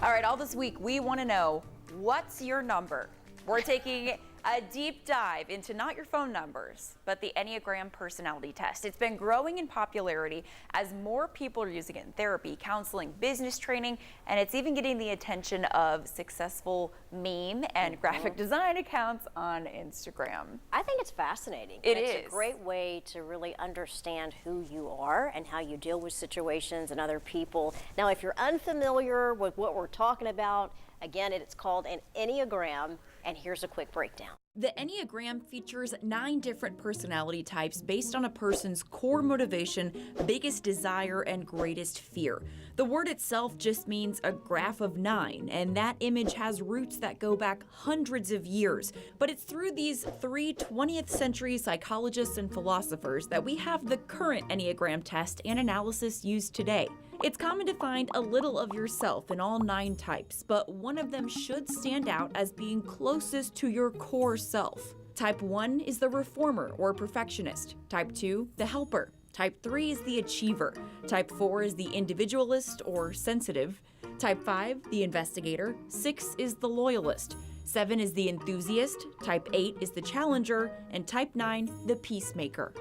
All right, all this week, we want to know, what's your number? We're taking a deep dive into not your phone numbers, but the Enneagram personality test. It's been growing in popularity as more people are using it in therapy, counseling, business training, and it's even getting the attention of successful meme and graphic design accounts on Instagram. I think it's fascinating. It's a great way to really understand who you are and how you deal with situations and other people. Now, if you're unfamiliar with what we're talking about, again, it's called an Enneagram, and here's a quick breakdown. The Enneagram features 9 different personality types based on a person's core motivation, biggest desire, and greatest fear. The word itself just means a graph of 9, and that image has roots that go back hundreds of years. But it's through these 3 20th century psychologists and philosophers that we have the current Enneagram test and analysis used today. It's common to find a little of yourself in all 9 types, but one of them should stand out as being closest to your core self. Type 1 is the reformer or perfectionist. Type 2, the helper. Type 3 is the achiever. Type 4 is the individualist or sensitive. Type 5, the investigator. 6 is the loyalist. 7 is the enthusiast. Type 8 is the challenger. And Type 9, the peacemaker.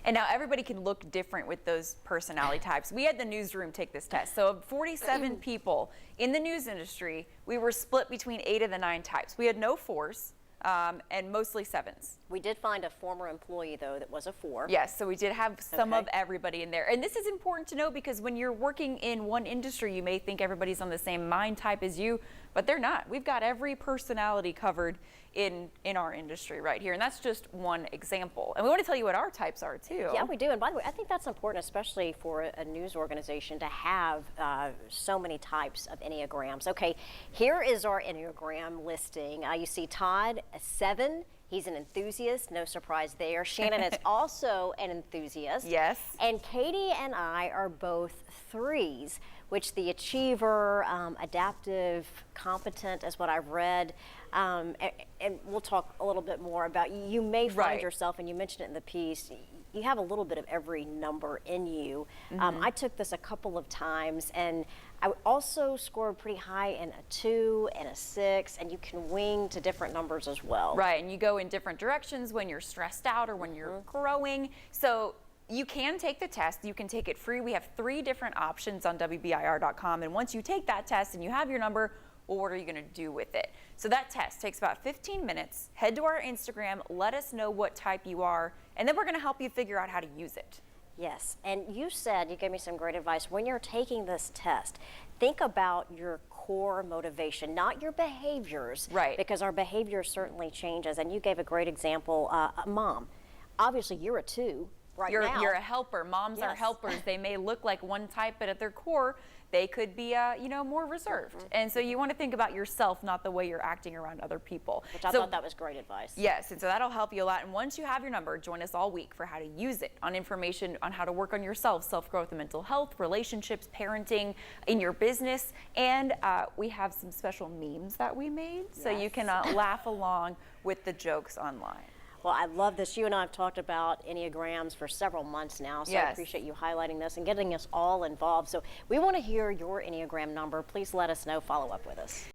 And now everybody can look different with those personality types. We had the newsroom take this test. So of 47 people in the news industry, we were split between 8 of the 9 types. We had no 4s and mostly 7s. We did find a former employee, though, that was a 4. Yes, so we did have some of everybody in there. And this is important to know because when you're working in one industry, you may think everybody's on the same mind type as you, but they're not. We've got every personality covered in our industry right here, and that's just one example. And we want to tell you what our types are too. Yeah, we do. And by the way, I think that's important, especially for a news organization, to have so many types of Enneagrams. Okay, here is our Enneagram listing. You see Todd, a 7. He's an enthusiast, no surprise there. Shannon is also an enthusiast. Yes. And Katie and I are both 3s, which the achiever, adaptive, competent is what I've read. And we'll talk a little bit more about, you may find yourself, and you mentioned it in the piece, you have a little bit of every number in you. I took this a couple of times, and I also scored pretty high in a 2 and a 6, and you can wing to different numbers as well. Right, and you go in different directions when you're stressed out or when you're growing. So you can take the test. You can take it free. We have 3 different options on WBIR.com, and once you take that test and you have your number, well, what are you going to do with it? So that test takes about 15 minutes. Head to our Instagram, let us know what type you are, and then we're going to help you figure out how to use it. Yes, and you gave me some great advice. When you're taking this test, think about your core motivation, not your behaviors. Right. Because our behavior certainly changes, and you gave a great example, a mom. Obviously, you're a 2 right now. You're a helper. Moms are helpers. They may look like one type, but at their core, they could be, more reserved. And so you want to think about yourself, not the way you're acting around other people. Which I thought that was great advice. Yes, and so that'll help you a lot. And once you have your number, join us all week for how to use it, on information on how to work on yourself, self-growth and mental health, relationships, parenting, in your business. And we have some special memes that we made, so you can laugh along with the jokes online. Well, I love this. You and I have talked about Enneagrams for several months now, so I appreciate you highlighting this and getting us all involved. So we want to hear your Enneagram number. Please let us know. Follow up with us.